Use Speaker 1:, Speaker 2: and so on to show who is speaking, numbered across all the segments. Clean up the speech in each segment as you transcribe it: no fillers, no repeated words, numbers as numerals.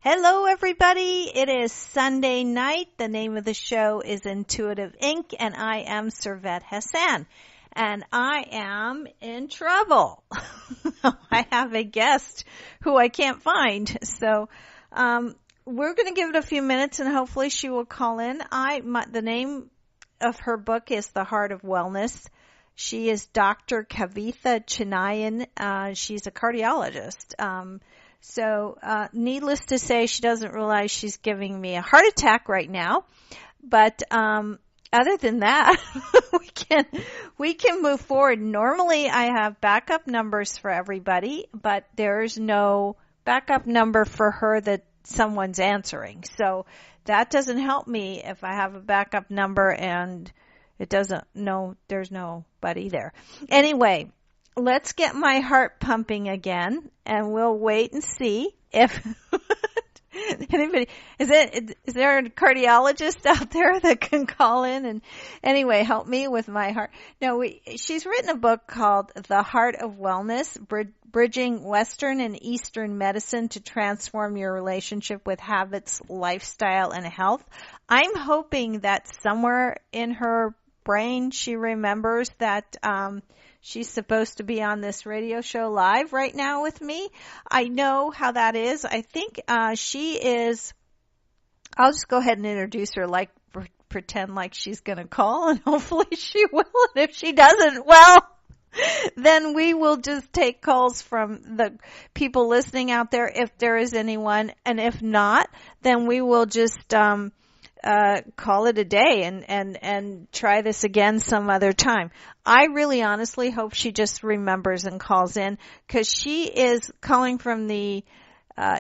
Speaker 1: Hello, everybody. It is Sunday night. The name of the show is Intuitive Inc., and I am Servet Hassan, and I am in trouble. I have a guest who I can't find, so we're going to give it a few minutes, and hopefully she will call in. The name of her book is The Heart of Wellness. She is Dr. Kavitha Chinnaiyan. She's a cardiologist. So, needless to say, she doesn't realize she's giving me a heart attack right now. But, other than that, we can move forward. Normally I have backup numbers for everybody, but there's no backup number for her that someone's answering. So that doesn't help me if I have a backup number and there's nobody there. Anyway. Let's get my heart pumping again, and we'll wait and see if anybody is there a cardiologist out there that can call in and anyway help me with my heart. No, she's written a book called The Heart of Wellness: Bridging Western and Eastern Medicine to Transform Your Relationship with Habits, Lifestyle, and Health. I'm hoping that somewhere in her brain she remembers that she's supposed to be on this radio show live right now with me. I know how that is. I think she is. I'll just go ahead and introduce her, like pretend like she's going to call, and hopefully she will. And if she doesn't, well, then we will just take calls from the people listening out there if there is anyone. And if not, then we will just call it a day and try this again some other time. I really honestly hope she just remembers and calls in, because she is calling from the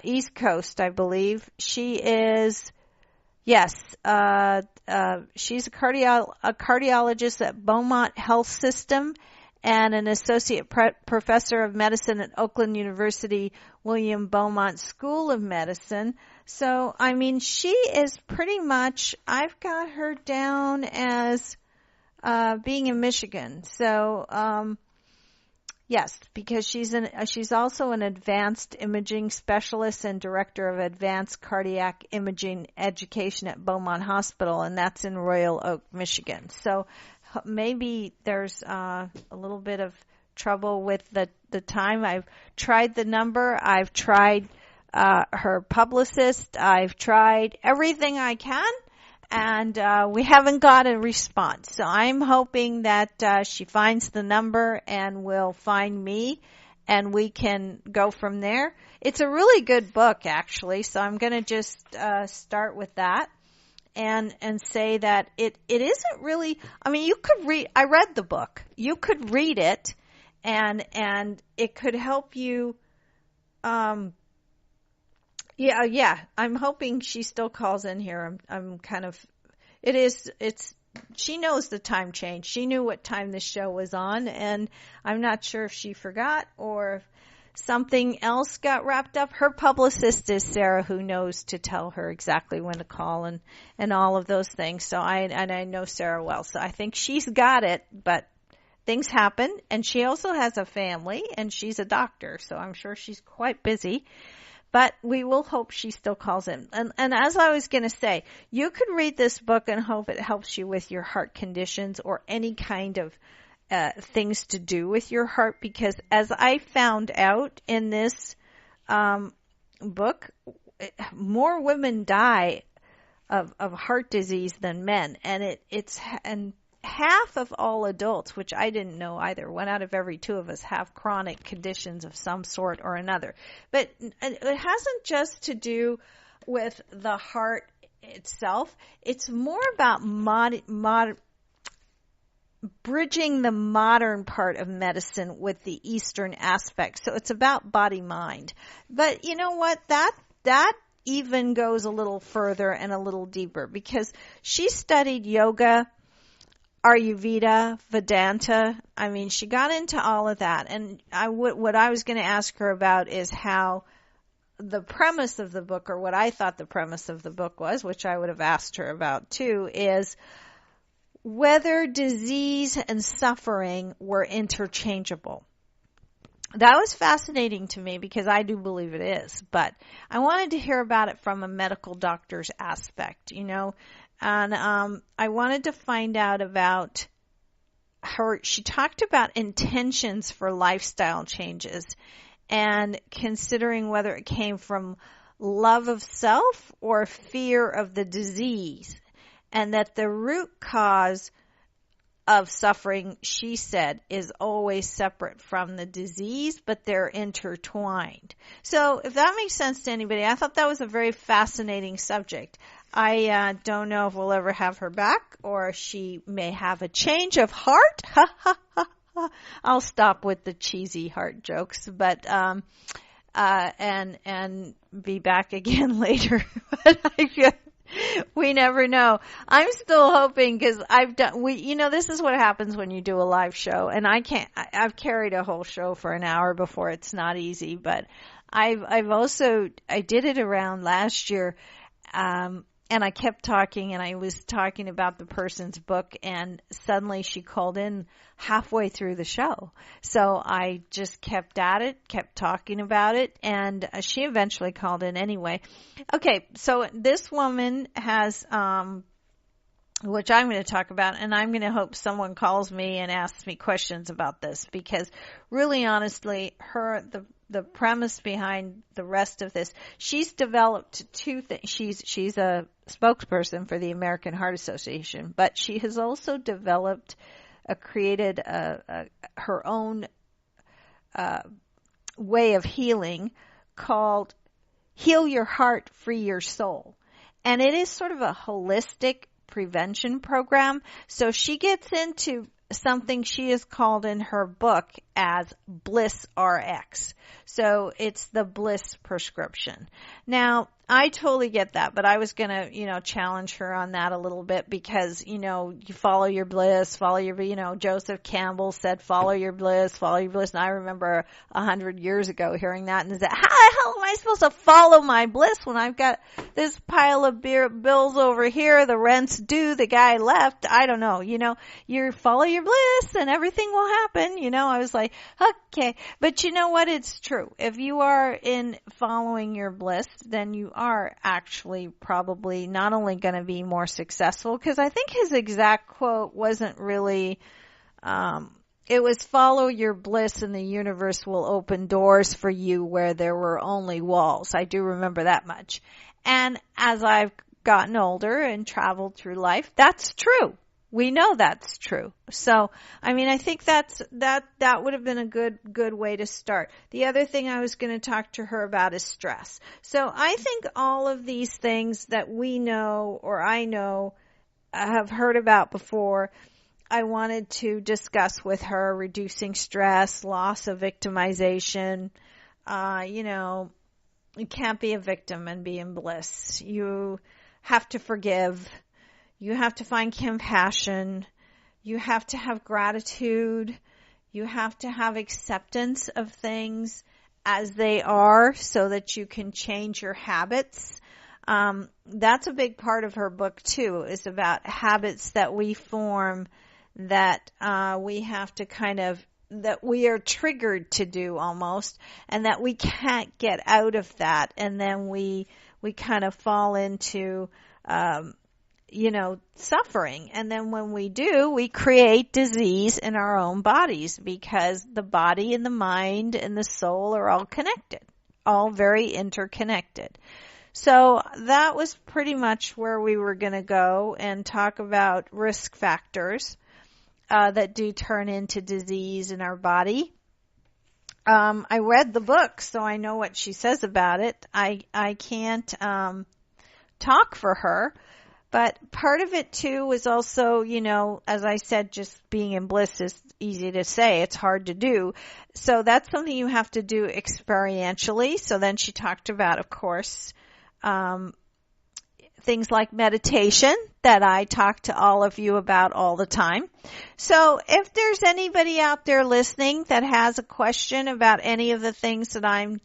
Speaker 1: East Coast, I believe. She is, yes, she's a cardiologist at Beaumont Health System and an associate professor of medicine at Oakland University William Beaumont School of Medicine. So, I mean, she is pretty much, I've got her down as being in Michigan. So, yes, because she's also an advanced imaging specialist and director of advanced cardiac imaging education at Beaumont Hospital, and that's in Royal Oak, Michigan. So, maybe there's a little bit of trouble with the time. I've tried the number. I've tried her publicist. I've tried everything I can, and we haven't got a response. So I'm hoping that she finds the number and will find me, and we can go from there. It's a really good book, actually, so I'm going to just start with that. And say that it isn't really, I mean, you could I read the book. You could read it and it could help you, yeah. I'm hoping she still calls in here. I'm kind of, she knows the time change. She knew what time the show was on, and I'm not sure if she forgot or if something else got wrapped up. Her publicist is Sarah, who knows to tell her exactly when to call and all of those things. So I know Sarah well. So I think she's got it, but things happen. And she also has a family, and she's a doctor. So I'm sure she's quite busy. But we will hope she still calls in. And as I was going to say, you could read this book and hope it helps you with your heart conditions or any kind of things to do with your heart, because as I found out in this book, more women die of heart disease than men, and it's half of all adults, which I didn't know either. 1 out of every 2 of us have chronic conditions of some sort or another. But it hasn't just to do with the heart itself. It's more about bridging the modern part of medicine with the Eastern aspect. So it's about body-mind. But you know what? That even goes a little further and a little deeper, because she studied yoga, Ayurveda, Vedanta. I mean, she got into all of that. And what I was going to ask her about is how the premise of the book, or what I thought the premise of the book was, which I would have asked her about too, is whether disease and suffering were interchangeable. that was fascinating to me because I do believe it is, but I wanted to hear about it from a medical doctor's aspect, and I wanted to find out about her. She talked about intentions for lifestyle changes and considering whether it came from love of self or fear of the disease, and that the root cause of suffering, she said, is always separate from the disease, but they're intertwined. So if that makes sense to anybody, I thought that was a very fascinating subject. I don't know if we'll ever have her back, or she may have a change of heart. I'll stop with the cheesy heart jokes, but and be back again later. But we never know. I'm still hoping, because this is what happens when you do a live show, and I've carried a whole show for an hour before. It's not easy, but I did it around last year, and I kept talking, and I was talking about the person's book, and suddenly she called in halfway through the show. So I just kept at it, kept talking about it, and she eventually called in anyway. Okay, so this woman has, which I'm going to talk about, and I'm going to hope someone calls me and asks me questions about this, because really honestly, the premise behind the rest of this, she's developed two things. She's a spokesperson for the American Heart Association, but she has also created her own way of healing called Heal Your Heart, Free Your Soul. And it is sort of a holistic prevention program. So she gets into something she has called in her book as Bliss RX. So it's the Bliss prescription. Now, I totally get that, but I was going to, challenge her on that a little bit, because, you follow your bliss, Joseph Campbell said, follow your bliss. And I remember 100 years ago hearing that and said, how the hell am I supposed to follow my bliss when I've got this pile of bills over here, the rent's due, the guy left, I don't know, you follow your bliss and everything will happen, I was like, okay, but you know what? It's true. If you are in following your bliss, then you are actually probably not only going to be more successful, because I think his exact quote wasn't really, it was follow your bliss and the universe will open doors for you where there were only walls. I do remember that much. And as I've gotten older and traveled through life, that's true. We know that's true. So, I think that would have been a good way to start. The other thing I was going to talk to her about is stress. So I think all of these things that we know, or I know, have heard about before, I wanted to discuss with her: reducing stress, loss of victimization. You can't be a victim and be in bliss. You have to forgive. You have to find compassion. You have to have gratitude. You have to have acceptance of things as they are so that you can change your habits. That's a big part of her book too, is about habits that we form that we have to that we are triggered to do almost, and that we can't get out of that. And then we kind of fall into suffering. And then when we do, we create disease in our own bodies, because the body and the mind and the soul are all connected, all very interconnected. So that was pretty much where we were going to go and talk about risk factors that do turn into disease in our body. I read the book, so I know what she says about it. I can't talk for her. But part of it too was also, as I said, just being in bliss is easy to say. It's hard to do. So that's something you have to do experientially. So then she talked about, of course, things like meditation that I talk to all of you about all the time. So if there's anybody out there listening that has a question about any of the things that I'm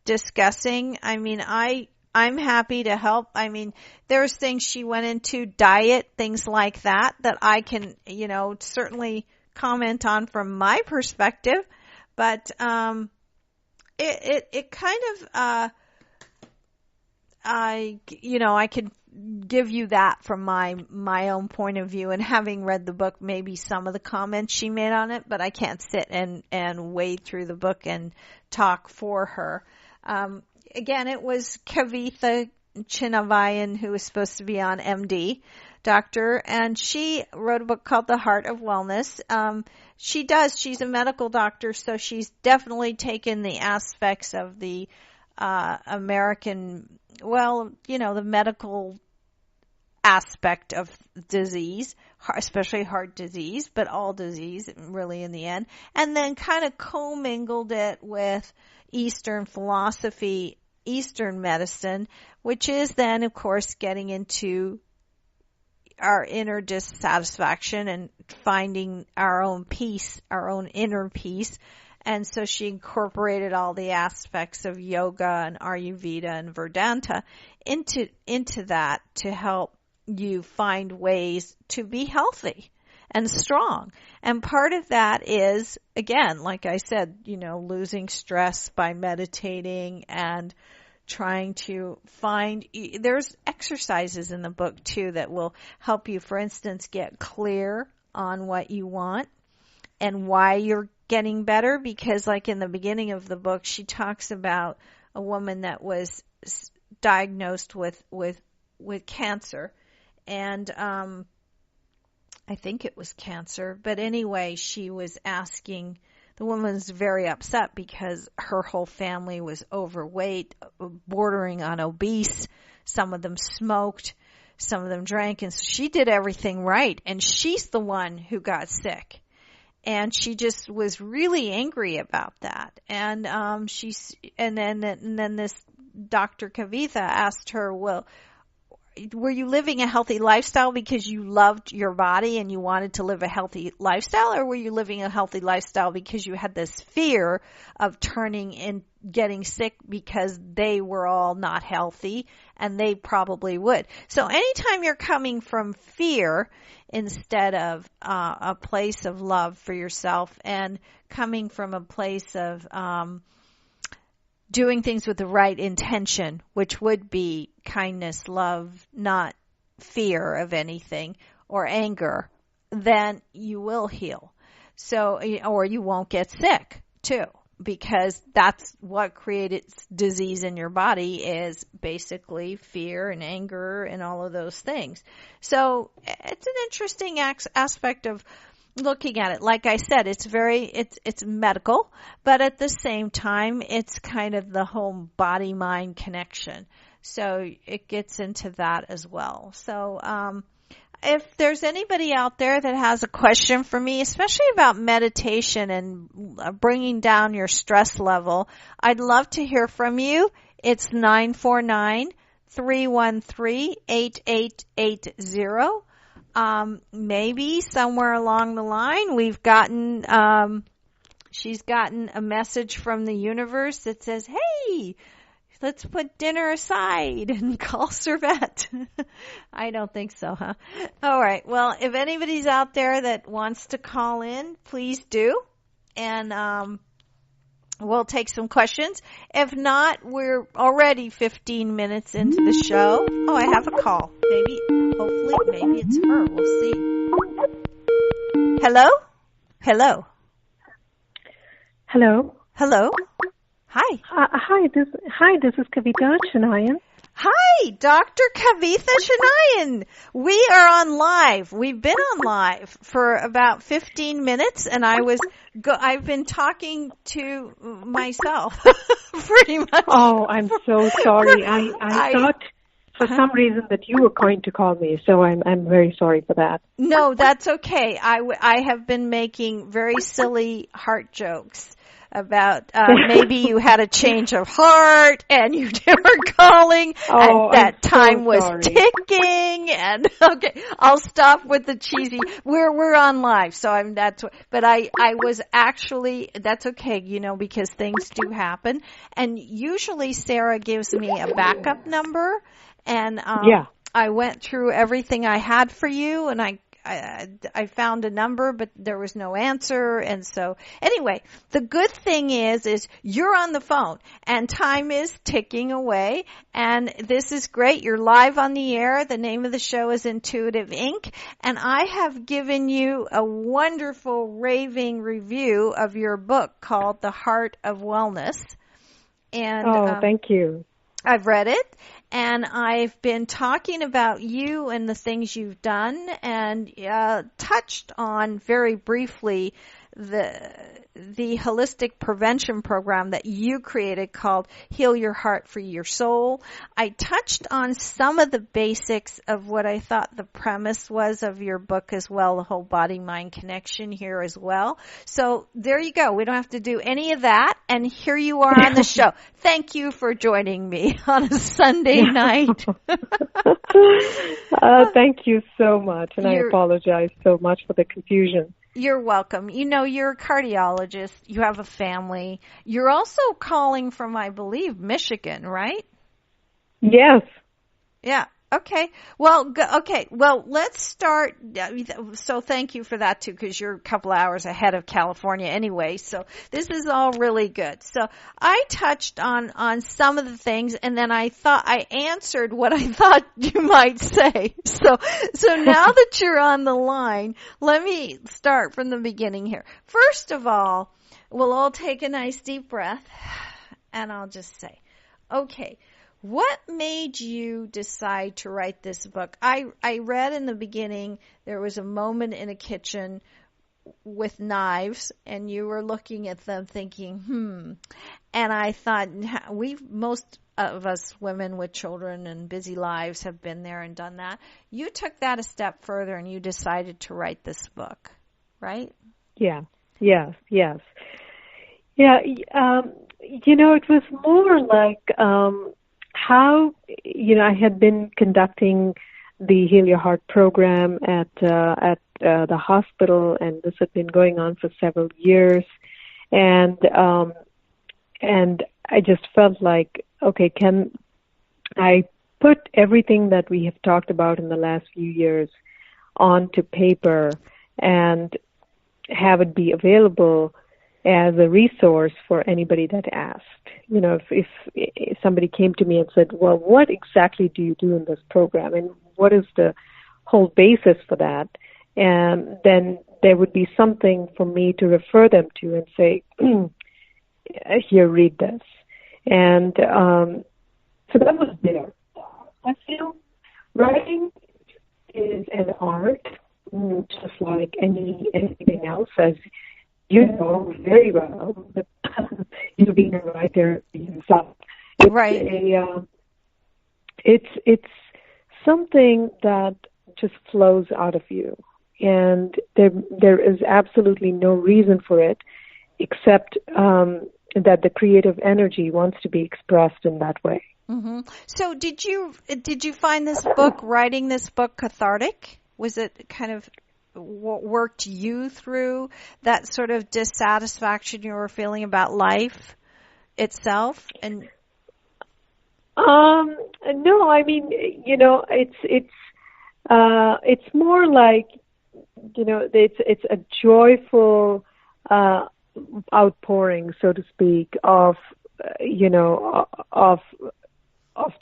Speaker 1: discussing, I'm happy to help. There's things she went into, diet, things like that I can, certainly comment on from my perspective. But, it kind of, I could give you that from my own point of view, and having read the book, maybe some of the comments she made on it, but I can't sit and wade through the book and talk for her. Again, it was Kavitha Chinnaiyan, who was supposed to be on MD, doctor, and she wrote a book called The Heart of Wellness. She's a medical doctor, so she's definitely taken the aspects of the American, the medical aspect of disease, especially heart disease, but all disease really in the end, and then kind of commingled it with Eastern philosophy, Eastern medicine, which is then, of course, getting into our inner dissatisfaction and finding our own peace, our own inner peace. And so she incorporated all the aspects of yoga and Ayurveda and Vedanta into that to help you find ways to be healthy and strong. And part of that is, again, like I said, losing stress by meditating and trying to find, there's exercises in the book too that will help you, for instance, get clear on what you want and why you're getting better. Because like in the beginning of the book, she talks about a woman that was diagnosed with cancer. And I think it was cancer. But anyway, she was asking, the woman was very upset because her whole family was overweight, bordering on obese. Some of them smoked, some of them drank. And so she did everything right. And she's the one who got sick. And she just was really angry about that. And then this Dr. Kavitha asked her, well, were you living a healthy lifestyle because you loved your body and you wanted to live a healthy lifestyle, or were you living a healthy lifestyle because you had this fear of turning and getting sick because they were all not healthy and they probably would? So anytime you're coming from fear instead of a place of love for yourself and coming from a place of doing things with the right intention, which would be kindness, love, not fear of anything or anger, then you will heal. So, or you won't get sick too, because that's what created disease in your body, is basically fear and anger and all of those things. So it's an interesting aspect of looking at it. Like I said, it's medical, but at the same time, it's kind of the whole body-mind connection. So it gets into that as well. So, if there's anybody out there that has a question for me, especially about meditation and bringing down your stress level, I'd love to hear from you. It's 949-313-8880. Maybe somewhere along the line she's gotten a message from the universe that says, hey, let's put dinner aside and call Servette. I don't think so, huh? All right. Well, if anybody's out there that wants to call in, please do. And we'll take some questions. If not, we're already 15 minutes into the show. Oh, I have a call. Maybe it's her. We'll see. Hello? Hello?
Speaker 2: Hello?
Speaker 1: Hello? Hi.
Speaker 2: This is Kavitha Chinnaiyan.
Speaker 1: Hi, Dr. Kavitha Chinnaiyan. We are on live. We've been on live for about 15 minutes, and I've been talking to myself pretty much.
Speaker 2: Oh, I'm so sorry. I thought for some reason that you were going to call me, so I'm very sorry for that.
Speaker 1: No, that's okay. I have been making very silly heart jokes about maybe you had a change of heart and you were calling and that time was ticking, and okay, I'll stop with the cheesy. We're on live, so but I was actually, that's okay, because things do happen, and usually Sarah gives me a backup number, and I went through everything I had for you, and I I found a number, but there was no answer. And so anyway, the good thing is you're on the phone and time is ticking away. And this is great. You're live on the air. The name of the show is Intuitive Inc. And I have given you a wonderful raving review of your book called The Heart of Wellness. And
Speaker 2: thank you.
Speaker 1: I've read it, and I've been talking about you and the things you've done, and touched on very briefly the holistic prevention program that you created called Heal Your Heart, Free Your Soul. I touched on some of the basics of what I thought the premise was of your book as well, the whole body-mind connection here as well. So there you go. We don't have to do any of that, and here you are on the show. Thank you for joining me on a Sunday night.
Speaker 2: Thank you so much, and I apologize so much for the confusion.
Speaker 1: You're welcome. You know, you're a cardiologist. You have a family. You're also calling from, I believe, Michigan, right?
Speaker 2: Yes.
Speaker 1: Yeah. Okay. Well, Well, let's start. So thank you for that too, because you're a couple hours ahead of California anyway. So this is all really good. So I touched on some of the things, and then I thought I answered what I thought you might say. So now that you're on the line, let me start from the beginning here. First of all, we'll all take a nice deep breath, and I'll just say, okay. What made you decide to write this book? I read in the beginning there was a moment in a kitchen with knives, and you were looking at them thinking, And I thought, most of us women with children and busy lives have been there and done that. You took that a step further, and you decided to write this book, right?
Speaker 2: Yeah. Yes. Yeah. It was more like, how, I had been conducting the Heal Your Heart program at the hospital, and this had been going on for several years, and I just felt like, okay, can I put everything that we have talked about in the last few years onto paper and have it be available as a resource for anybody that asked. If somebody came to me and said, well, what exactly do you do in this program, and what is the whole basis for that? And then there would be something for me to refer them to and say, here, read this. And so that was there. I feel writing is an art, just like anything else, as you know very well, but you being a writer yourself.
Speaker 1: Right.
Speaker 2: It's something that just flows out of you, and there is absolutely no reason for it, except that the creative energy wants to be expressed in that way.
Speaker 1: Mm-hmm. So did you find writing this book cathartic? Was it kind of what worked you through that sort of dissatisfaction you were feeling about life itself? And
Speaker 2: no, I mean, it's more like, it's a joyful outpouring, so to speak, of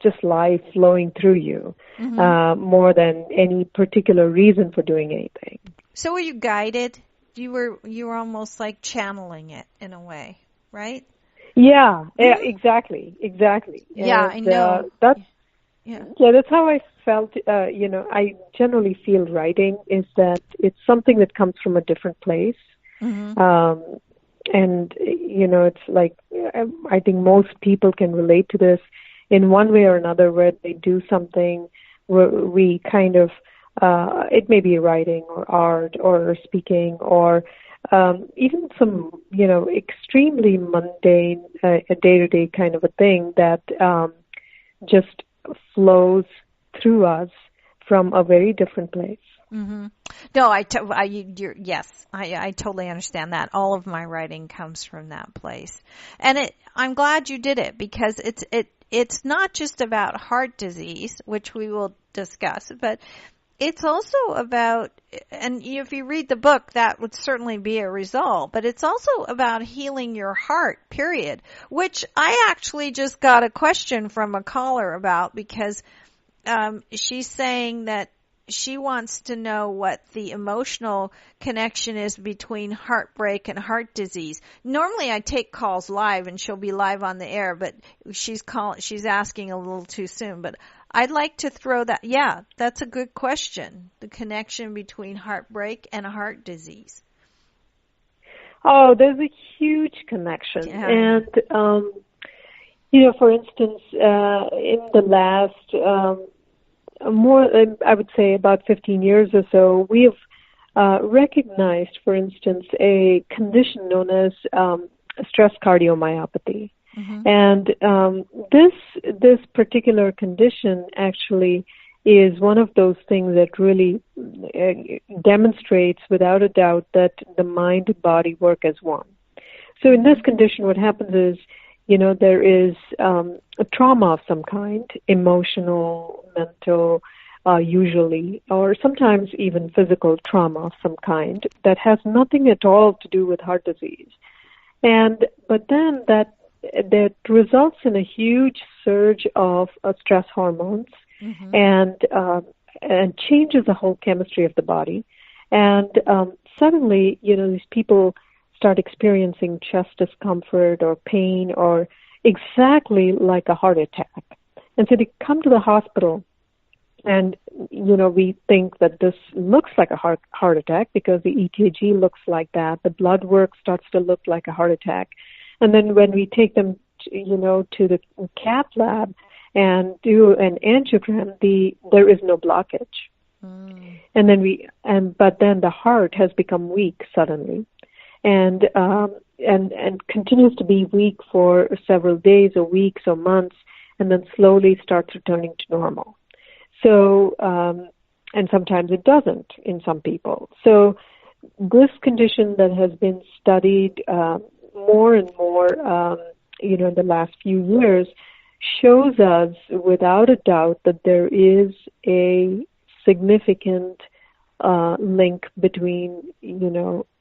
Speaker 2: just life flowing through you, more than any particular reason for doing anything.
Speaker 1: So were you guided? You were almost like channeling it in a way, right?
Speaker 2: Yeah, exactly.
Speaker 1: Yeah,
Speaker 2: and,
Speaker 1: I know.
Speaker 2: That's how I felt. I generally feel writing is that it's something that comes from a different place. Mm-hmm. And, it's like, I think most people can relate to this in one way or another, where they do something where we kind of, it may be writing or art or speaking or even some, extremely mundane, a day-to-day kind of a thing that just flows through us from a very different place.
Speaker 1: Mm-hmm. No, I totally understand that. All of my writing comes from that place, and I'm glad you did it, because it's not just about heart disease, which we will discuss, but it's also about, and if you read the book, that would certainly be a result, but it's also about healing your heart, period, which I actually just got a question from a caller about because she's saying that she wants to know what the emotional connection is between heartbreak and heart disease. Normally I take calls live and she'll be live on the air, but she's asking a little too soon, but I'd like to throw that. Yeah, that's a good question. The connection between heartbreak and heart disease.
Speaker 2: Oh, there's a huge connection.
Speaker 1: Yeah.
Speaker 2: And, for instance, in the last, I would say about 15 years or so, we have recognized, for instance, a condition known as stress cardiomyopathy. Mm-hmm. And this particular condition actually is one of those things that really demonstrates without a doubt that the mind and body work as one. So in this condition, what happens is, there is a trauma of some kind, emotional, mental, usually, or sometimes even physical trauma of some kind that has nothing at all to do with heart disease. But then that results in a huge surge of stress hormones, mm-hmm. and changes the whole chemistry of the body. And suddenly, these people start experiencing chest discomfort or pain or exactly like a heart attack. And so they come to the hospital and, we think that this looks like a heart attack because the EKG looks like that. The blood work starts to look like a heart attack. And then when we take them, to the cath lab and do an angiogram, there is no blockage. Mm. But then the heart has become weak suddenly. And continues to be weak for several days or weeks or months, and then slowly starts returning to normal. So, and sometimes it doesn't in some people. So this condition that has been studied more and more, in the last few years, shows us without a doubt that there is a significant link between,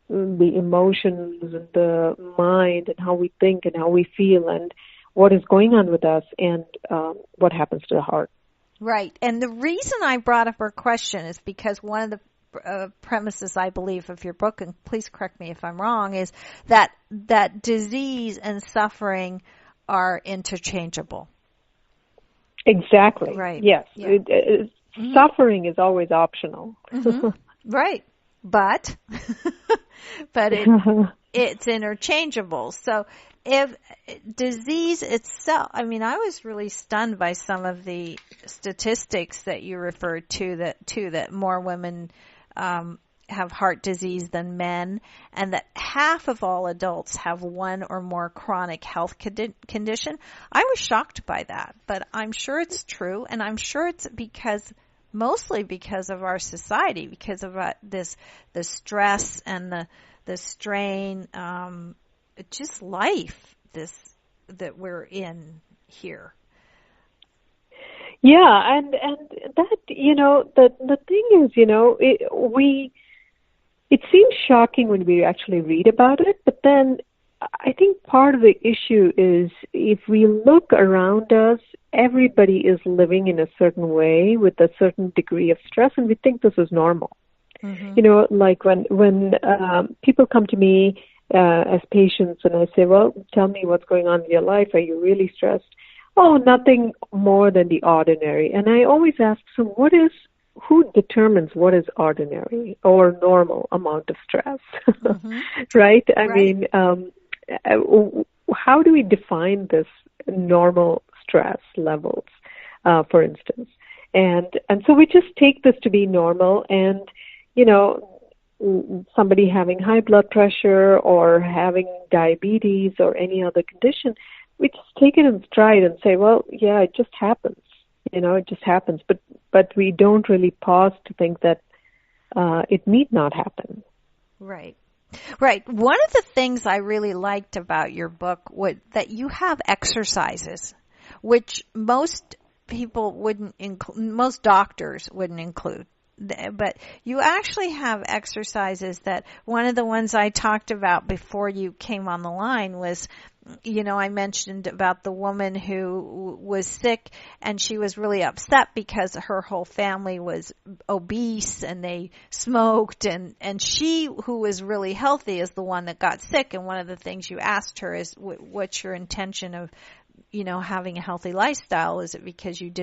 Speaker 2: the emotions and the mind and how we think and how we feel and what is going on with us and what happens to the heart.
Speaker 1: Right. And the reason I brought up her question is because one of the premises, I believe, of your book, and please correct me if I'm wrong, is that disease and suffering are interchangeable.
Speaker 2: Exactly.
Speaker 1: Right.
Speaker 2: Yes.
Speaker 1: Yeah.
Speaker 2: Mm-hmm. Suffering is always optional.
Speaker 1: Mm-hmm. Right. But it's interchangeable. So if disease itself, I was really stunned by some of the statistics that you referred to that more women have heart disease than men, and that half of all adults have one or more chronic health condition. I was shocked by that, but I'm sure it's true, and I'm sure it's mostly because of our society, because of the stress and the strain, just life that we're in here.
Speaker 2: Yeah, and that, the thing is, it seems shocking when we actually read about it, but then I think part of the issue is if we look around us, everybody is living in a certain way with a certain degree of stress, and we think this is normal. Mm-hmm. Like when people come to me as patients and I say, well, tell me what's going on in your life. Are you really stressed? Oh, nothing more than the ordinary. And I always ask, so who determines what is ordinary or normal amount of stress? Mm-hmm. Right? I mean, how do we define this normal stress levels, for instance? And so we just take this to be normal, and, somebody having high blood pressure or having diabetes or any other condition, we just take it in stride and say, well, yeah, it just happens. It just happens. But we don't really pause to think that it need not happen.
Speaker 1: Right. Right. One of the things I really liked about your book was that you have exercises, which most people wouldn't include, most doctors wouldn't include. But you actually have exercises that one of the ones I talked about before you came on the line was, I mentioned about the woman who was sick and she was really upset because her whole family was obese and they smoked, and she, who was really healthy, is the one that got sick. And one of the things you asked her is, what's your intention of having a healthy lifestyle? Is it because you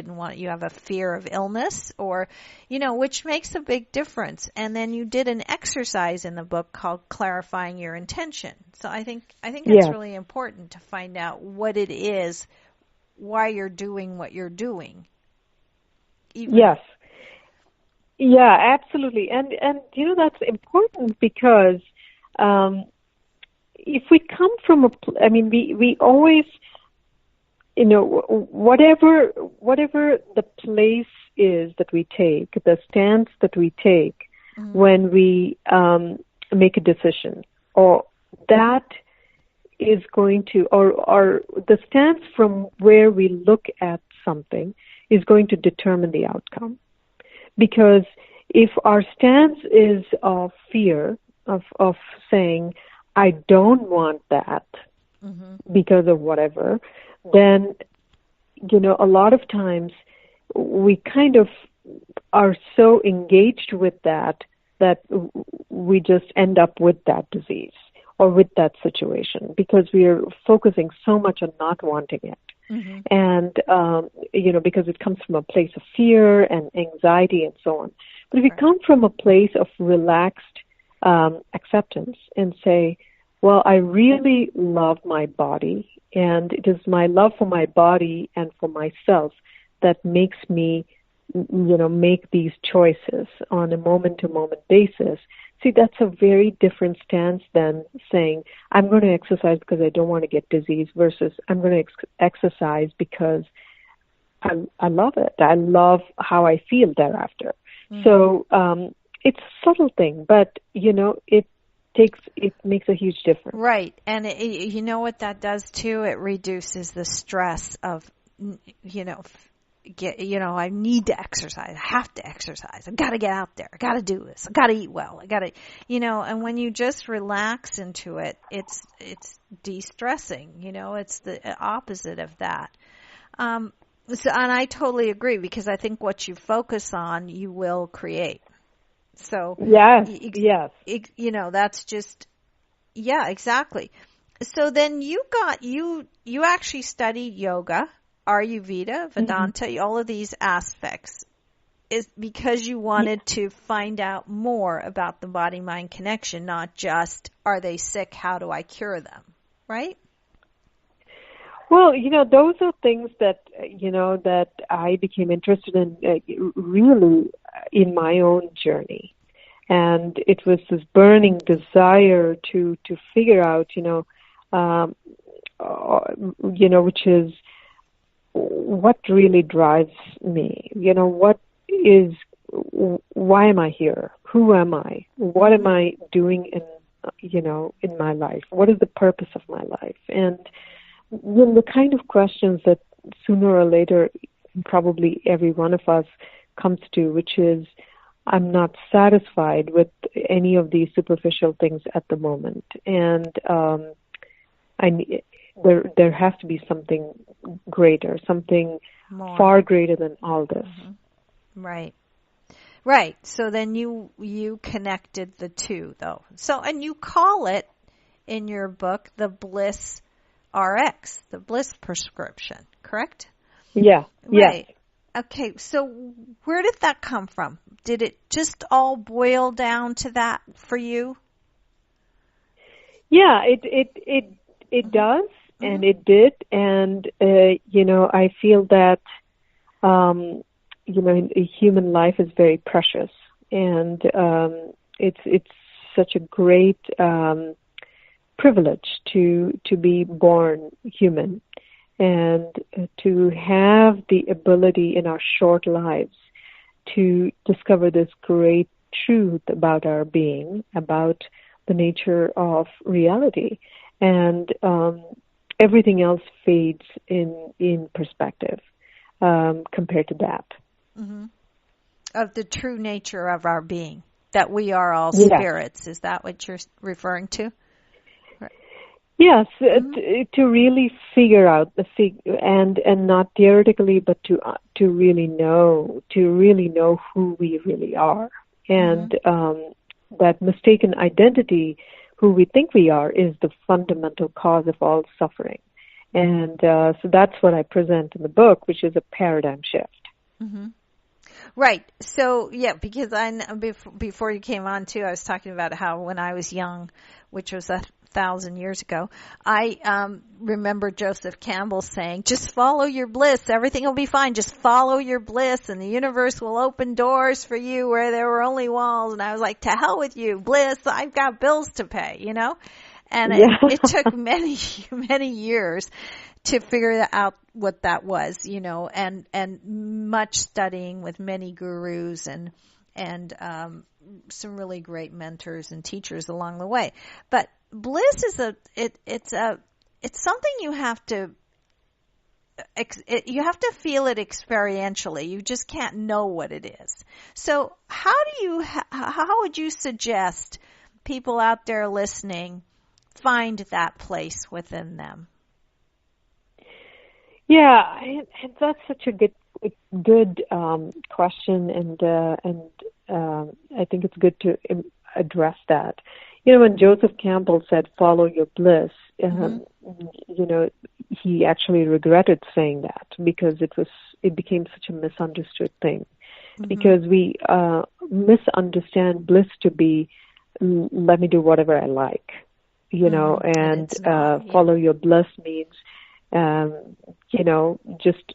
Speaker 1: have a fear of illness, or, which makes a big difference. And then you did an exercise in the book called clarifying your intention. So I think it's really important to find out what it is, why you're doing what you're doing.
Speaker 2: Yes. Yeah, absolutely. And that's important because, if we come from we always, whatever the place is that we take, the stance that we take when we make a decision, or that is going to, or the stance from where we look at something is going to determine the outcome. Because if our stance is of fear, of saying, I don't want that because of whatever, then, a lot of times we kind of are so engaged with that we just end up with that disease or with that situation because we are focusing so much on not wanting it. And, because it comes from a place of fear and anxiety and so on. But if we come from a place of relaxed acceptance and say, well, I really love my body, and it is my love for my body and for myself that makes me, make these choices on a moment-to-moment basis. See, that's a very different stance than saying, I'm going to exercise because I don't want to get disease, versus I'm going to exercise because I love it. I love how I feel thereafter. So it's a subtle thing, but, it makes a huge difference.
Speaker 1: Right. And you know what that does too? It reduces the stress of, I need to exercise. I have to exercise. I've got to get out there. I got to do this. I got to eat well. I got to, and when you just relax into it, it's de-stressing, it's the opposite of that. And I totally agree, because I think what you focus on, you will create. So
Speaker 2: yes,
Speaker 1: that's just, exactly. So then you actually studied yoga, Ayurveda, Vedanta, all of these aspects, is because you wanted to find out more about the body-mind connection, not just, are they sick, how do I cure them, right?
Speaker 2: Well, those are things that, that I became interested in really in my own journey. And it was this burning desire to figure out, which is what really drives me, why am I here? Who am I? What am I doing in my life? What is the purpose of my life? And the kind of questions that sooner or later probably every one of us comes to, which is, I'm not satisfied with any of these superficial things at the moment, and there has to be something greater, something far greater than all this.
Speaker 1: Right. So then you connected the two, though. So, and you call it in your book the Bliss RX, the Bliss prescription, correct?
Speaker 2: Yeah.
Speaker 1: Right. Yeah. Okay, so where did that come from? Did it just all boil down to that for you?
Speaker 2: Yeah, it does, and it did, and I feel that human life is very precious, and it's such a great privilege to be born human. And to have the ability in our short lives to discover this great truth about our being, about the nature of reality, and everything else fades in perspective compared to that.
Speaker 1: of the true nature of our being, that we are all
Speaker 2: Yes.
Speaker 1: spirits. Is that what you're referring to?
Speaker 2: Yes, to really figure out and not theoretically, but to really know who we really are, and that mistaken identity, who we think we are, is the fundamental cause of all suffering, and so that's what I present in the book, which is a paradigm shift.
Speaker 1: Mm-hmm. Right. So, yeah, because before you came on too, I was talking about how when I was young, which was 1,000 years ago, I remember Joseph Campbell saying, just follow your bliss. Everything will be fine. Just follow your bliss and the universe will open doors for you where there were only walls. And I was like, to hell with you, bliss. I've got bills to pay, you know? And it took many, many years to figure out what that was, you know, and much studying with many gurus and some really great mentors and teachers along the way. But bliss is it's something you have to feel it experientially. You just can't know what it is. So how would you suggest people out there listening find that place within them?
Speaker 2: Yeah, and that's such a good question, and I think it's good to address that. You know, when Joseph Campbell said, "Follow your bliss," you know, he actually regretted saying that because it became such a misunderstood thing. Because we misunderstand bliss to be, let me do whatever I like, you know, and follow your bliss means, you know, just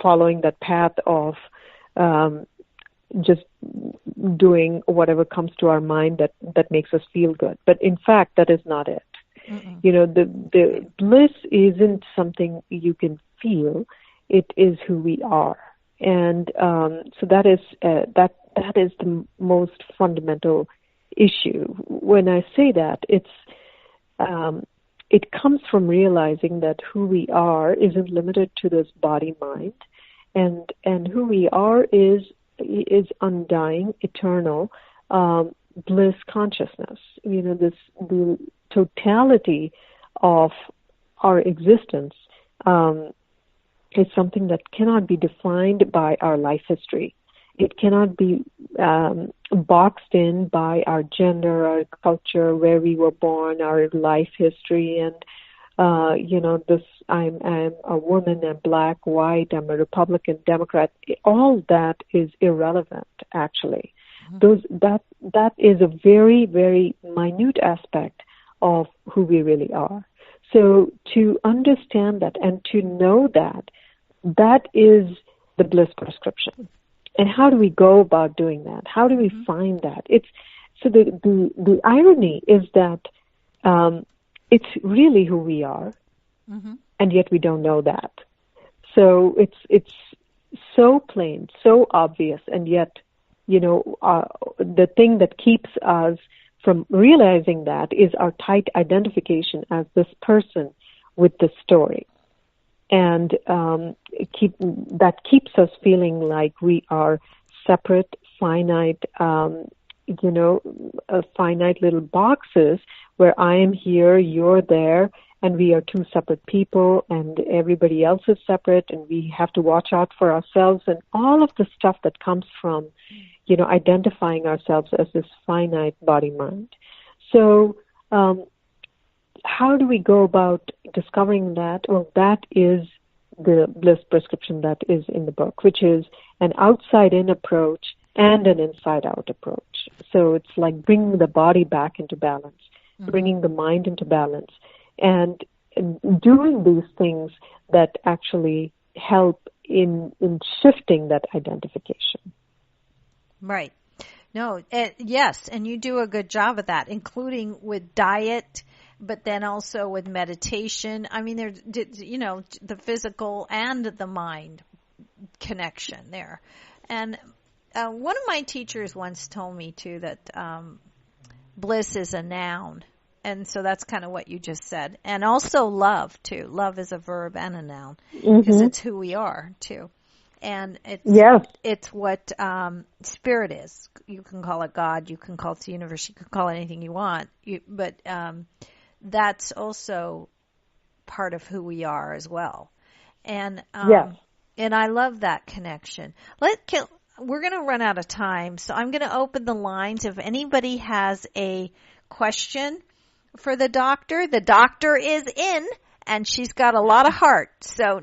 Speaker 2: following that path of just doing whatever comes to our mind that makes us feel good. But in fact, that is not it. You know, the bliss isn't something you can feel. It is who we are. And so that is the most fundamental issue. When I say that, it comes from realizing that who we are isn't limited to this body mind, and who we are is undying, eternal bliss consciousness. You know, the totality of our existence is something that cannot be defined by our life history. It cannot be boxed in by our gender, our culture, where we were born, our life history, and you know, this. I'm a woman. I'm black, white. I'm a Republican, Democrat. All that is irrelevant, actually. That is a very, very minute aspect of who we really are. So to understand that and to know that is the bliss prescription. And how do we go about doing that? How do we find that? The irony is that it's really who we are, and yet we don't know that. So it's so plain, so obvious, and yet, you know, the thing that keeps us from realizing that is our tight identification as this person with the story. And that keeps us feeling like we are separate, finite, you know, finite little boxes where I am here, you're there, and we are two separate people, and everybody else is separate, and we have to watch out for ourselves, and all of the stuff that comes from, you know, identifying ourselves as this finite body-mind. So, how do we go about discovering that? Well, that is the bliss prescription that is in the book, which is an outside-in approach and an inside-out approach. So it's like bringing the body back into balance, bringing the mind into balance, and doing these things that actually help in shifting that identification.
Speaker 1: Right. No, yes, and you do a good job of that, including with diet, but then also with meditation. I mean, there's, you know, the physical and the mind connection there. And one of my teachers once told me, too, that bliss is a noun. And so that's kind of what you just said. And also love, too. Love is a verb and a noun because it's who we are, too. And
Speaker 2: Yes.
Speaker 1: it's what spirit is. You can call it God, you can call it the universe, you can call it anything you want. But that's also part of who we are as well. And
Speaker 2: Yes.
Speaker 1: and I love that connection. We're going to run out of time, so I'm going to open the lines. If anybody has a question for the doctor is in, and she's got a lot of heart. So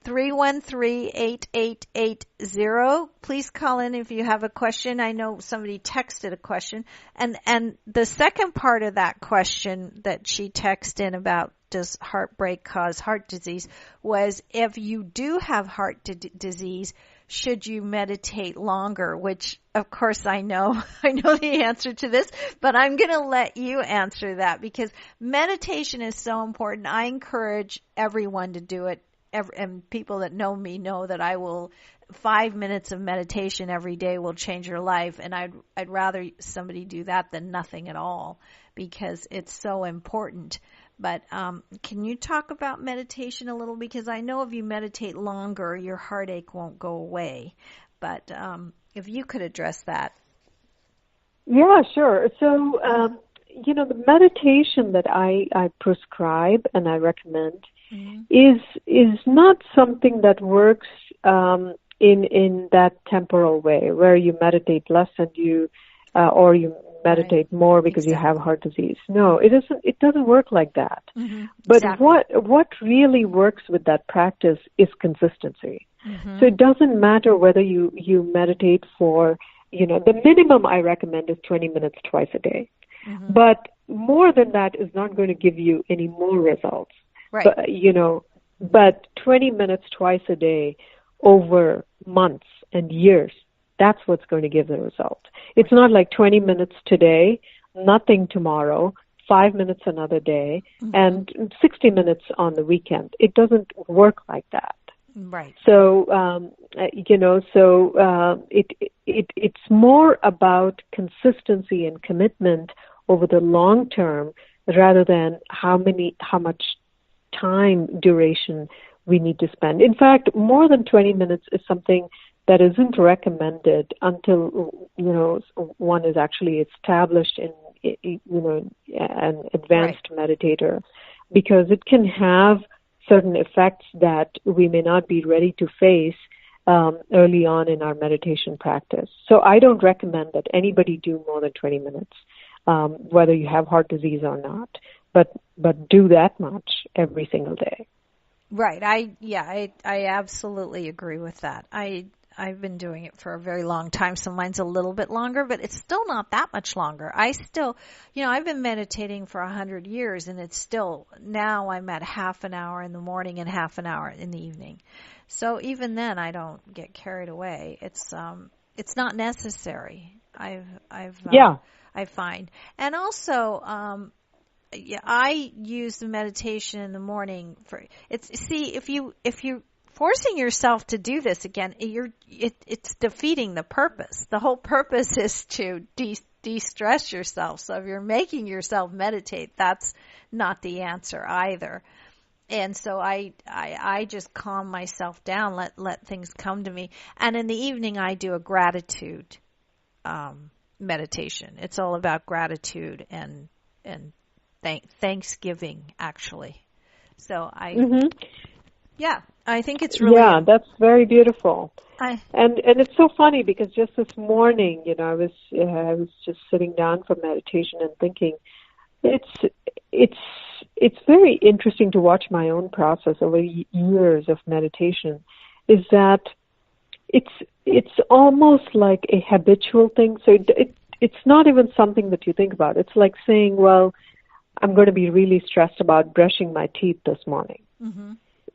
Speaker 1: 949-313-8880. Please call in if you have a question. I know somebody texted a question. And the second part of that question that she texted in about does heartbreak cause heart disease was, if you do have heart disease, should you meditate longer? Which, of course, I know the answer to this, but I'm going to let you answer that, because meditation is so important. I encourage everyone to do it. And people that know me know that 5 minutes of meditation every day will change your life. And I'd rather somebody do that than nothing at all, because it's so important. But can you talk about meditation a little? Because I know if you meditate longer, your heartache won't go away. But if you could address that.
Speaker 2: Yeah, sure. So, the meditation that I prescribe and I recommend is not something that works in that temporal way, where you meditate less and or you meditate more because you have heart disease. No, it isn't. It doesn't work like that. But what really works with that practice is consistency. So it doesn't matter whether you meditate for, the minimum I recommend is 20 minutes twice a day. But more than that is not going to give you any more results.
Speaker 1: Right.
Speaker 2: But 20 minutes twice a day over months and years, that's what's going to give the result. It's not like 20 minutes today, nothing tomorrow, 5 minutes another day, and 60 minutes on the weekend. It doesn't work like that.
Speaker 1: Right.
Speaker 2: So, it's more about consistency and commitment over the long term, rather than how much time duration we need to spend. In fact, more than 20 minutes is something that isn't recommended until, one is actually established in, an advanced meditator, because it can have certain effects that we may not be ready to face early on in our meditation practice. So I don't recommend that anybody do more than 20 minutes, whether you have heart disease or not, but do that much every single day.
Speaker 1: Right. I absolutely agree with that. I've been doing it for a very long time, so mine's a little bit longer, but it's still not that much longer. I still, I've been meditating for 100 years, and it's still, now I'm at half an hour in the morning and half an hour in the evening. So even then, I don't get carried away. It's not necessary. I find. And also, I use the meditation in the morning if you're forcing yourself to do this again, it's defeating the purpose. The whole purpose is to de-stress yourself. So if you're making yourself meditate, that's not the answer either. And so I just calm myself down, let things come to me. And in the evening, I do a gratitude meditation. It's all about gratitude and Thanksgiving, actually. So I think it's really...
Speaker 2: Yeah, that's very beautiful. And it's so funny, because just this morning, I was just sitting down for meditation and thinking, it's very interesting to watch my own process over years of meditation, is that it's almost like a habitual thing. So it's not even something that you think about. It's like saying, well, I'm going to be really stressed about brushing my teeth this morning.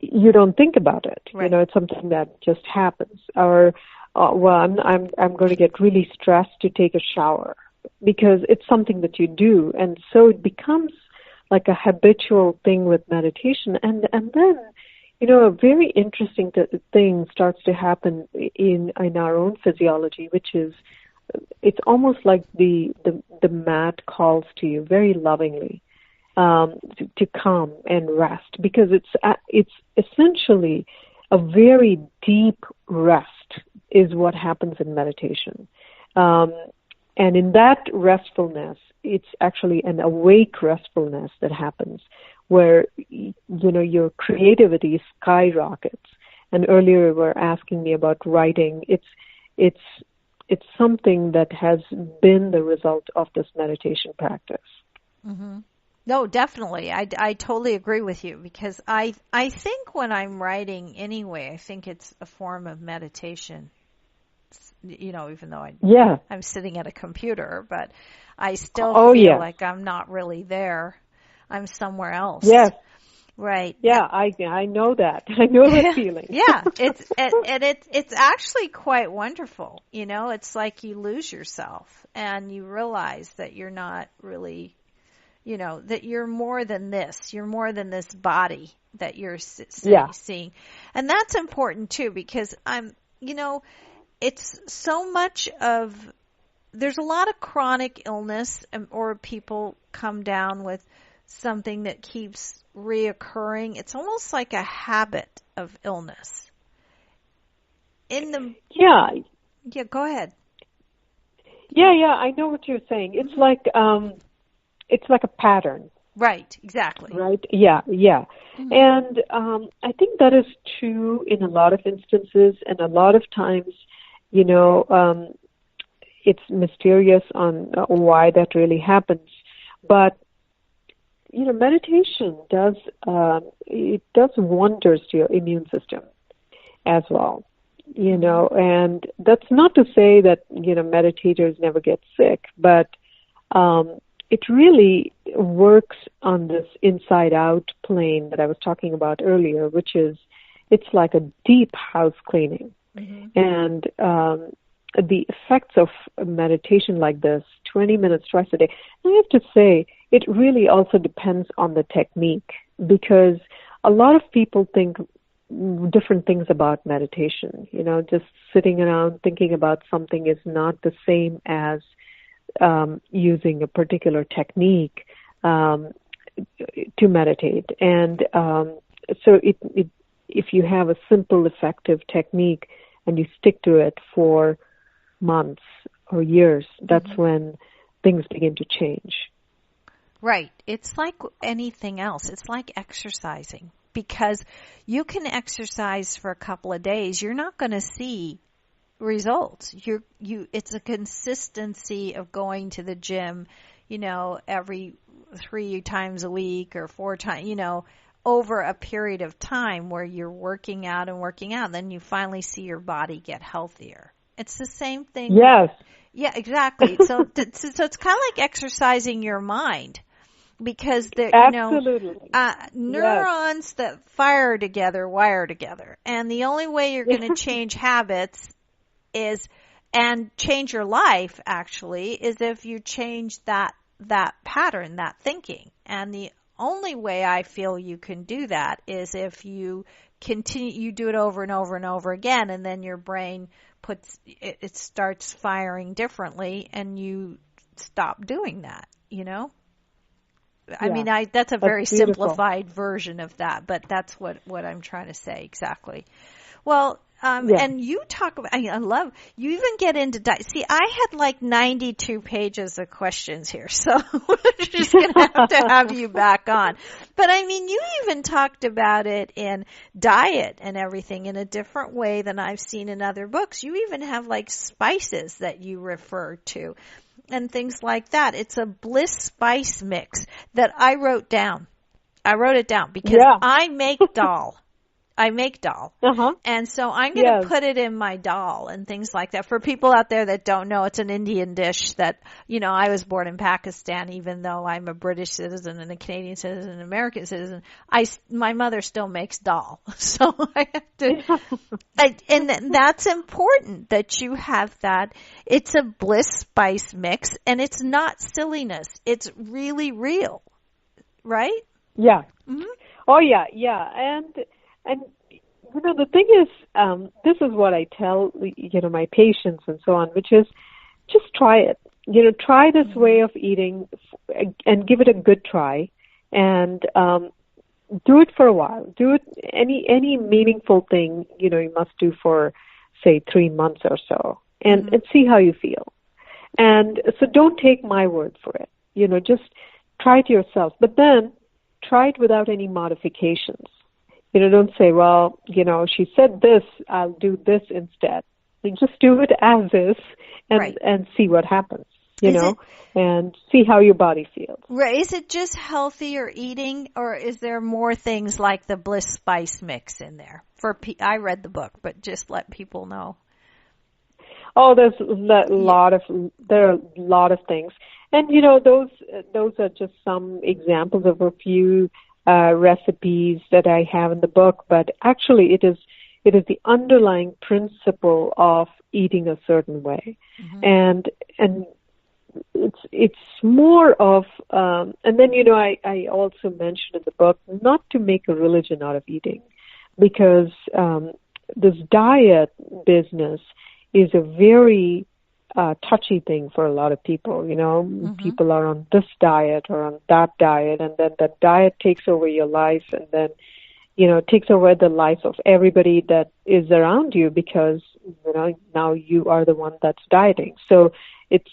Speaker 2: You don't think about it.
Speaker 1: Right.
Speaker 2: It's something that just happens. Or, I'm going to get really stressed to take a shower, because it's something that you do. And so it becomes like a habitual thing with meditation. And then, a very interesting thing starts to happen in our own physiology, which is, it's almost like the mat calls to you very lovingly. To come and rest, because it's essentially a very deep rest is what happens in meditation. And in that restfulness, it's actually an awake restfulness that happens where, your creativity skyrockets. And earlier you were asking me about writing. It's something that has been the result of this meditation practice.
Speaker 1: Mm-hmm. No, definitely. I totally agree with you, because I think when I'm writing anyway, I think it's a form of meditation. Even though I'm sitting at a computer, but I still feel like I'm not really there. I'm somewhere else.
Speaker 2: Yes.
Speaker 1: Right.
Speaker 2: Yeah, I know that. I know that feeling.
Speaker 1: Yeah, it's actually quite wonderful. It's like you lose yourself and you realize that you're not really, that you're more than this. You're more than this body that you're seeing. And that's important too, because it's so much of, there's a lot of chronic illness, or people come down with something that keeps reoccurring. It's almost like a habit of illness.
Speaker 2: Yeah,
Speaker 1: go ahead.
Speaker 2: Yeah, I know what you're saying. It's like a pattern.
Speaker 1: Right, exactly.
Speaker 2: Right? Yeah. Mm-hmm. And I think that is true in a lot of instances, and a lot of times, it's mysterious on why that really happens. But meditation does wonders to your immune system as well. And that's not to say that meditators never get sick, but it really works on this inside-out plane that I was talking about earlier, which is, it's like a deep house cleaning. Mm-hmm. And the effects of meditation like this, 20 minutes twice a day, I have to say, it really also depends on the technique, because a lot of people think different things about meditation. Just sitting around thinking about something is not the same as using a particular technique to meditate. And so if you have a simple, effective technique and you stick to it for months or years, that's mm-hmm. when things begin to change.
Speaker 1: Right. It's like anything else. It's like exercising, because you can exercise for a couple of days. You're not going to see results. It's a consistency of going to the gym, every 3 times a week or 4 times, over a period of time where you're working out, then you finally see your body get healthier. It's the same thing.
Speaker 2: Yes.
Speaker 1: Yeah, exactly. So it's kind of like exercising your mind, because the neurons that fire together wire together, and the only way you're going to change habits and change your life actually is if you change that pattern, that thinking. And the only way I feel you can do that is if you do it over and over and over again, and then your brain it starts firing differently, and you stop doing that, I mean, that's a very simplified version of that, but that's what I'm trying to say exactly. Well, and you talk about, I love, you even get into, see, I had like 92 pages of questions here, so we're just going to have you back on. But I mean, you even talked about it in diet and everything in a different way than I've seen in other books. You even have like spices that you refer to and things like that. It's a bliss spice mix that I wrote down. I wrote it down because I make dal. Uh-huh. And so I'm going to put it in my dal and things like that. For people out there that don't know, it's an Indian dish that, I was born in Pakistan, even though I'm a British citizen and a Canadian citizen and an American citizen. My mother still makes dal. So I have to, and that's important that you have that. It's a bliss spice mix, and it's not silliness. It's really real. Right?
Speaker 2: Yeah.
Speaker 1: Mm-hmm.
Speaker 2: Oh, yeah. And the thing is, this is what I tell, my patients and so on, which is just try it. Try this way of eating and give it a good try. And do it for a while. Do it, any meaningful thing, you must do for, say, 3 months or so, and see how you feel. And so don't take my word for it. Just try it yourself. But then try it without any modifications. Don't say, well, she said this, I'll do this instead. You just do it as is and see what happens, and see how your body feels.
Speaker 1: Right. Is it just healthier eating, or is there more things like the Bliss spice mix in there? I read the book, but just let people know.
Speaker 2: Oh, there are a lot of things. And, those are just some examples of a few recipes that I have in the book, but actually it is the underlying principle of eating a certain way. And it's more of, and then, I also mentioned in the book not to make a religion out of eating, because this diet business is a very touchy thing for a lot of people. People are on this diet or on that diet, and then that diet takes over your life, and then takes over the life of everybody that is around you, because now you are the one that's dieting. So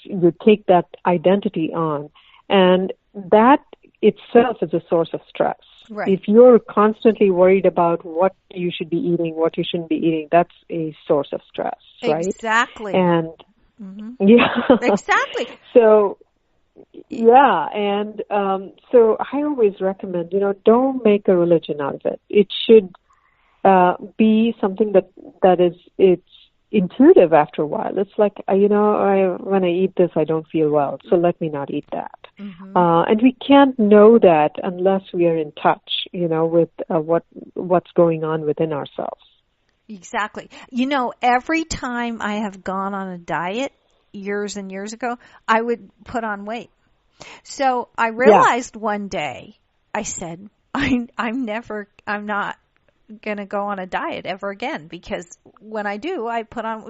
Speaker 2: you take that identity on, and that itself is a source of stress.
Speaker 1: Right.
Speaker 2: If you're constantly worried about what you should be eating, what you shouldn't be eating, that's a source of stress, right?
Speaker 1: Exactly.
Speaker 2: And yeah,
Speaker 1: exactly.
Speaker 2: So yeah, and so I always recommend, don't make a religion out of it. It should be something it's intuitive after a while. It's like, when I eat this, I don't feel well, so let me not eat that. And we can't know that unless we are in touch, with what's going on within ourselves.
Speaker 1: Exactly. Every time I have gone on a diet years and years ago, I would put on weight. So I realized one day, I said, I'm not going to go on a diet ever again, because when I do,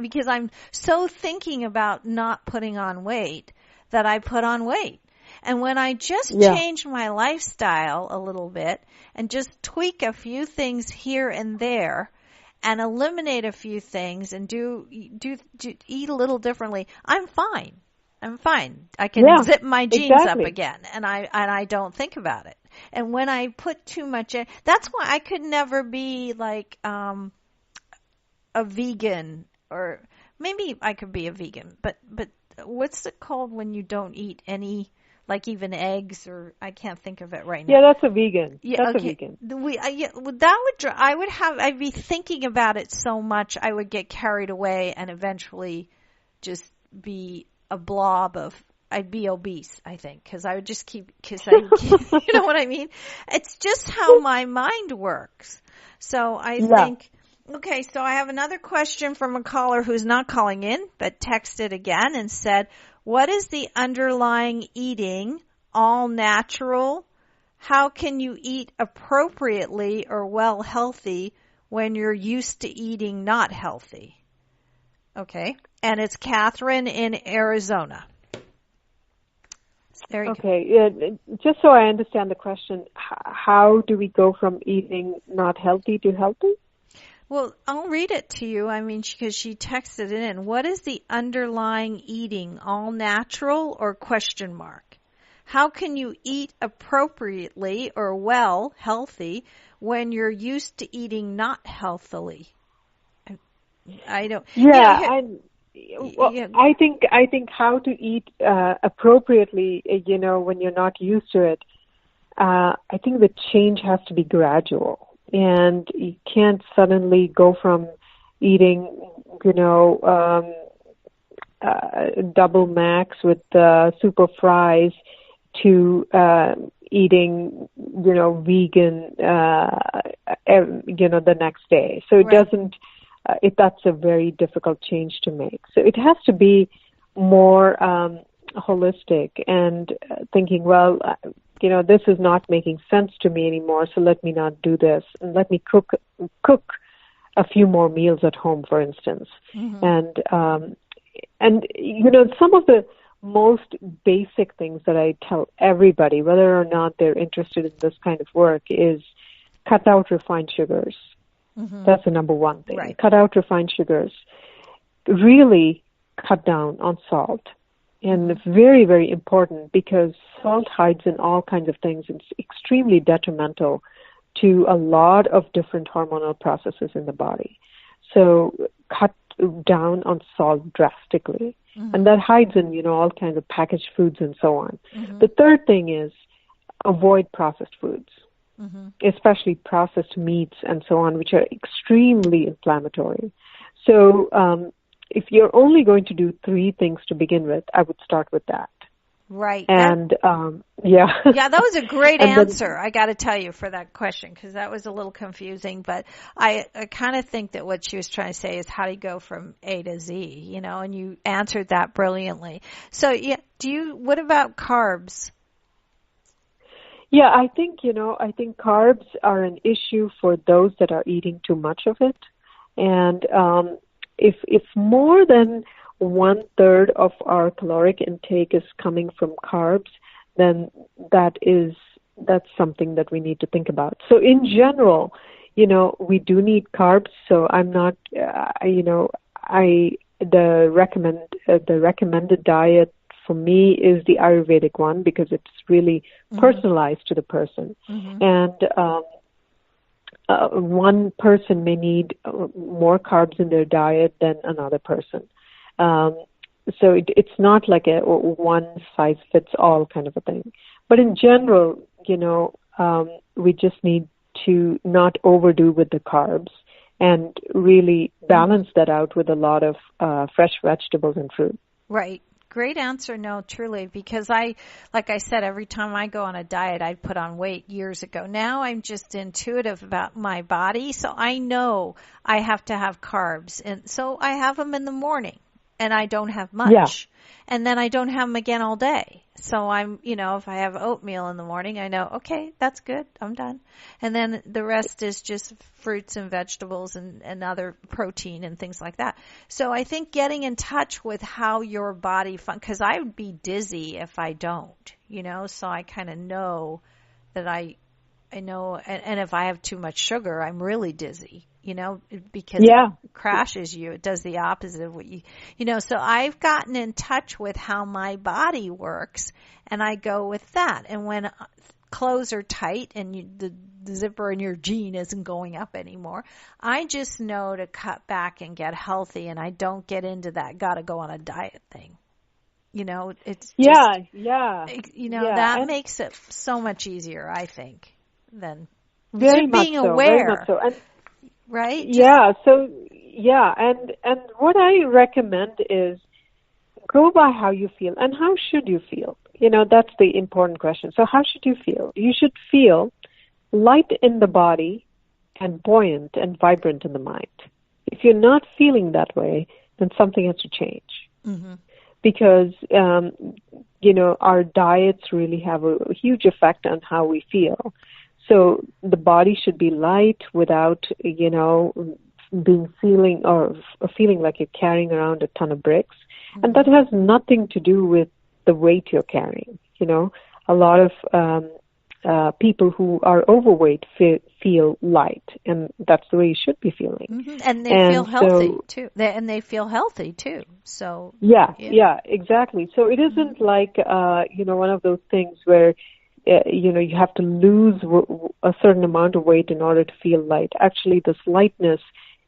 Speaker 1: because I'm so thinking about not putting on weight that I put on weight. And when I just change my lifestyle a little bit and just tweak a few things here and there and eliminate a few things and do eat a little differently, I'm fine. I can zip my jeans up again, and I don't think about it. And when I put too much in, that's why I could never be like a vegan, or maybe I could be a vegan, but what's it called when you don't eat any, like even eggs, or I can't think of it right now.
Speaker 2: Yeah, that's a vegan.
Speaker 1: Yeah,
Speaker 2: that's
Speaker 1: okay.
Speaker 2: a vegan.
Speaker 1: I'd be thinking about it so much, I would get carried away and eventually just be a blob of, I'd be obese, I think, because I would just you know what I mean? It's just how my mind works. So I think, okay, so I have another question from a caller who's not calling in, but texted again and said, what is the underlying eating, all natural? How can you eat appropriately or well healthy when you're used to eating not healthy? Okay. And it's Catherine in Arizona. There you go.
Speaker 2: Okay. Just so I understand the question, how do we go from eating not healthy to healthy?
Speaker 1: Well, I'll read it to you. I mean, because she texted it in. What is the underlying eating, all natural or question mark? How can you eat appropriately or well, healthy, when you're used to eating not healthily? I don't.
Speaker 2: Yeah, I think how to eat appropriately, when you're not used to it. I think the change has to be gradual, and you can't suddenly go from eating, double macs with super fries to eating, vegan, the next day. So it doesn't. That's a very difficult change to make. So it has to be more holistic and thinking, well, this is not making sense to me anymore, so let me not do this. And let me cook a few more meals at home, for instance. Mm-hmm. And some of the most basic things that I tell everybody, whether or not they're interested in this kind of work, is cut out refined sugars. Mm-hmm. That's the number one thing.
Speaker 1: Right.
Speaker 2: Cut out refined sugars. Really cut down on salt. And it's very, very important because salt hides in all kinds of things. It's extremely detrimental to a lot of different hormonal processes in the body. So cut down on salt drastically. Mm-hmm. And that hides in, all kinds of packaged foods and so on. Mm-hmm. The third thing is avoid processed foods, especially processed meats and so on, which are extremely inflammatory. So if you're only going to do 3 things to begin with, I would start with that.
Speaker 1: Right.
Speaker 2: And, yeah.
Speaker 1: Yeah, that was a great answer, I got to tell you, for that question, because that was a little confusing. But I kind of think that what she was trying to say is how do you go from A to Z, and you answered that brilliantly. So, yeah, what about carbs?
Speaker 2: Yeah, I think carbs are an issue for those that are eating too much of it. And if more than 1/3 of our caloric intake is coming from carbs, then that's something that we need to think about. So in general, we do need carbs. So I'm not, the recommended diet for me is the Ayurvedic one because it's really personalized to the person. Mm-hmm. And one person may need more carbs in their diet than another person. So it's not like a one-size-fits-all kind of a thing. But in general, we just need to not overdo with the carbs and really balance that out with a lot of fresh vegetables and fruit.
Speaker 1: Right. Great answer. No, truly, because like I said, every time I go on a diet, I'd put on weight years ago. Now I'm just intuitive about my body, so I know I have to have carbs. And so I have them in the morning, and I don't have much. Yeah. And then I don't have them again all day. So I'm, if I have oatmeal in the morning, I know, okay, that's good. I'm done. And then the rest is just fruits and vegetables and other protein and things like that. So I think getting in touch with how your body because I would be dizzy if I don't, so I kind of know that I know, and if I have too much sugar, I'm really dizzy. Because it crashes you. It does the opposite of what so I've gotten in touch with how my body works, and I go with that. And when clothes are tight and the zipper in your jean isn't going up anymore, I just know to cut back and get healthy, and I don't get into that gotta go on a diet thing. It's just, that makes it so much easier, I think, than
Speaker 2: very
Speaker 1: being
Speaker 2: much so,
Speaker 1: aware.
Speaker 2: Very much so. And
Speaker 1: right?
Speaker 2: And what I recommend is go by how you feel. And how should you feel? That's the important question. So how should you feel? You should feel light in the body and buoyant and vibrant in the mind. If you're not feeling that way, then something has to change. Mm-hmm. Because, our diets really have a huge effect on how we feel. So the body should be light without, feeling like you're carrying around a ton of bricks. Mm-hmm. And that has nothing to do with the weight you're carrying. A lot of people who are overweight feel light, and that's the way you should be feeling.
Speaker 1: Mm-hmm. And they feel healthy too. They feel healthy too. So
Speaker 2: yeah, exactly. So it isn't like one of those things where you have to lose a certain amount of weight in order to feel light. Actually, this lightness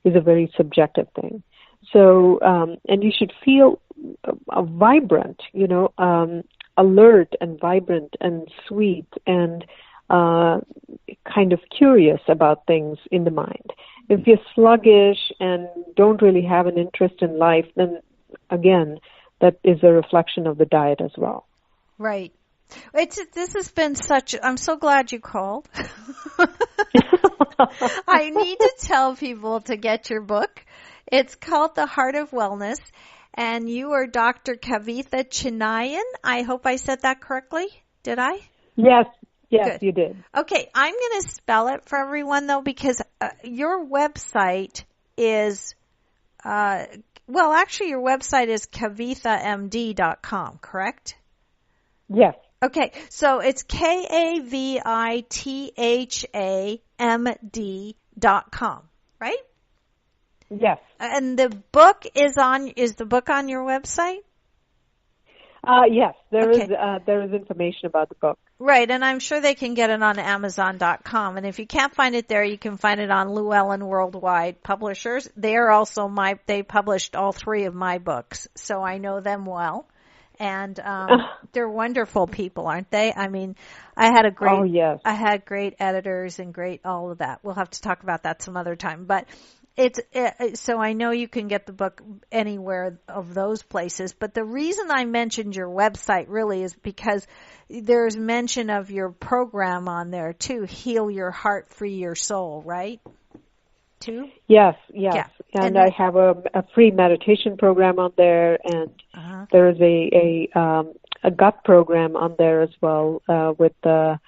Speaker 2: is a very subjective thing. So, and you should feel vibrant, alert and vibrant and sweet and kind of curious about things in the mind. If you're sluggish and don't really have an interest in life, then again, that is a reflection of the diet as well.
Speaker 1: Right. This has been I'm so glad you called. I need to tell people to get your book. It's called The Heart of Wellness, and you are Dr. Kavitha Chinnaiyan. I hope I said that correctly. Did I?
Speaker 2: Yes,
Speaker 1: Good.
Speaker 2: You did.
Speaker 1: Okay, I'm going to spell it for everyone, though, because your website is, actually your website is kavithamd.com, correct?
Speaker 2: Yes.
Speaker 1: Okay, so it's Kavitha KavithaChinnaiyanMD.com, right?
Speaker 2: Yes.
Speaker 1: And the book is the book on your website?
Speaker 2: Yes, there
Speaker 1: Okay.
Speaker 2: is information about the book.
Speaker 1: Right, and I'm sure they can get it on Amazon.com. And if you can't find it there, you can find it on Llewellyn Worldwide Publishers. They are also they published all 3 of my books, so I know them well. And they're wonderful people, aren't they? I mean, I had great editors and great all of that. We'll have to talk about that some other time, but so I know you can get the book anywhere of those places, but the reason I mentioned your website really is because there's mention of your program on there too, Heal Your Heart, Free Your Soul, right? Too?
Speaker 2: Yes.
Speaker 1: Yeah.
Speaker 2: And I have a free meditation program on there, and there is a gut program on there as well, with all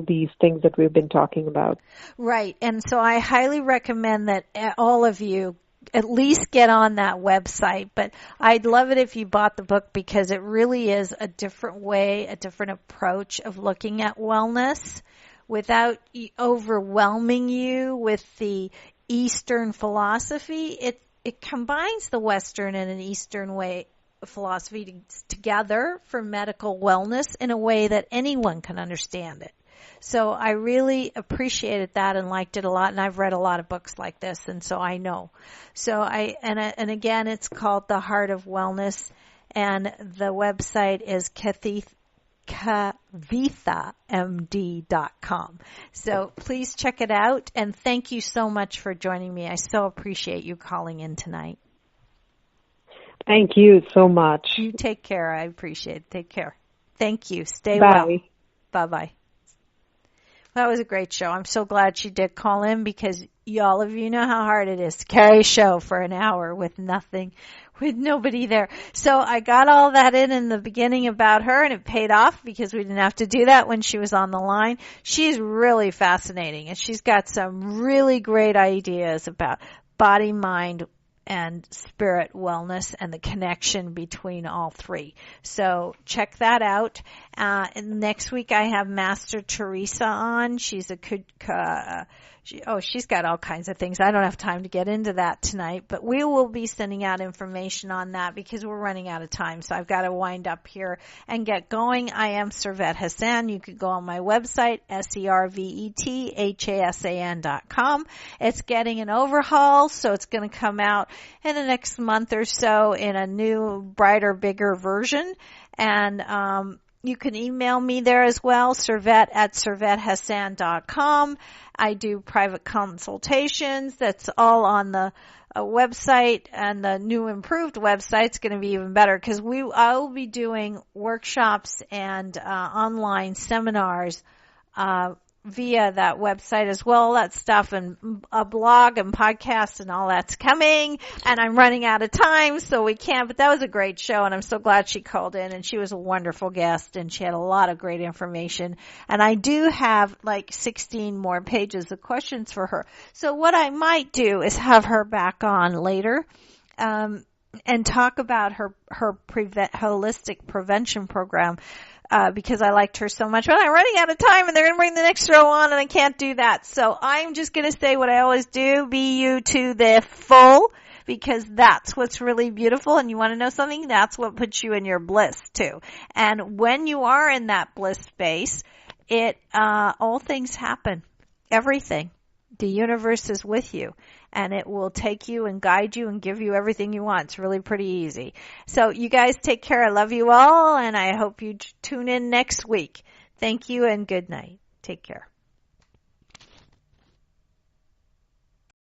Speaker 2: these things that we've been talking about.
Speaker 1: Right. And so I highly recommend that all of you at least get on that website. But I'd love it if you bought the book, because it really is a different way, a different approach of looking at wellness without overwhelming you with the Eastern philosophy. It combines the Western and an Eastern way philosophy together for medical wellness in a way that anyone can understand it. So I really appreciated that and liked it a lot, and I've read a lot of books like this, and so I know. So and again, it's called The Heart of Wellness, and the website is KavithaMD.com. So please check it out, and thank you so much for joining me. I so appreciate you calling in tonight.
Speaker 2: Thank you so much.
Speaker 1: You take care. I appreciate it. Take care. Thank you. Stay
Speaker 2: Bye.
Speaker 1: well. Bye-bye. That was a great show. I'm so glad she did call in, because all of you know how hard it is to carry a show for an hour with nobody there. So I got all that in the beginning about her, and it paid off because we didn't have to do that when she was on the line. She's really fascinating, and she's got some really great ideas about body, mind, and spirit wellness and the connection between all 3. So check that out. Next week I have Master Teresa on. She's she's got all kinds of things. I don't have time to get into that tonight, but we will be sending out information on that because we're running out of time. So I've got to wind up here and get going. I am Servet Hassan. You could go on my website, ServetHassan.com. It's getting an overhaul, so it's going to come out in the next month or so in a new, brighter, bigger version. And, you can email me there as well, servet@servethassan.com. I do private consultations. That's all on the website, and the new improved website's going to be even better, because I will be doing workshops and online seminars via that website as well, all that stuff, and a blog and podcast and all that's coming, and I'm running out of time, so we can't, but that was a great show, and I'm so glad she called in, and she was a wonderful guest, and she had a lot of great information, and I do have like 16 more pages of questions for her. So what I might do is have her back on later, and talk about her holistic prevention program, because I liked her so much. But I'm running out of time, and they're going to bring the next show on, and I can't do that. So I'm just going to say what I always do: be you to the full, because that's what's really beautiful. And you want to know something? That's what puts you in your bliss too. And when you are in that bliss space, all things happen. Everything. The universe is with you, and it will take you and guide you and give you everything you want. It's really pretty easy. So you guys take care. I love you all, and I hope you tune in next week. Thank you and good night. Take care.